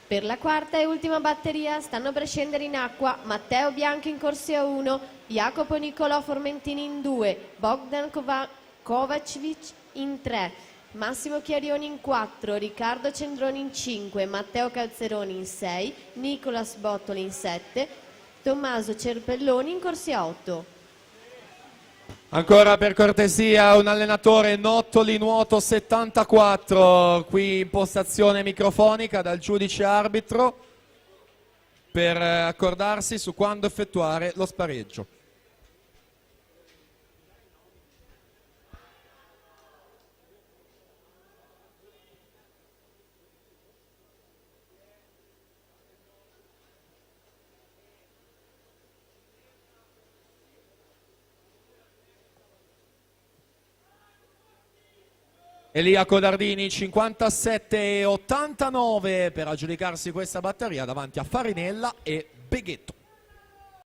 Per la quarta e ultima batteria stanno per scendere in acqua Matteo Bianchi in corsia 1, Jacopo Nicolò Formentini in 2, Bogdan Kovacevic in 3, Massimo Chiarioni in 4, Riccardo Cendroni in 5, Matteo Calzeroni in 6, Nicolas Bottoli in 7, Tommaso Cerpelloni in corsia 8. Ancora per cortesia un allenatore Nottoli nuoto 74, qui impostazione microfonica dal giudice arbitro per accordarsi su quando effettuare lo spareggio. Elia Codardini 57,89 per aggiudicarsi questa batteria davanti a Farinella e Beghetto.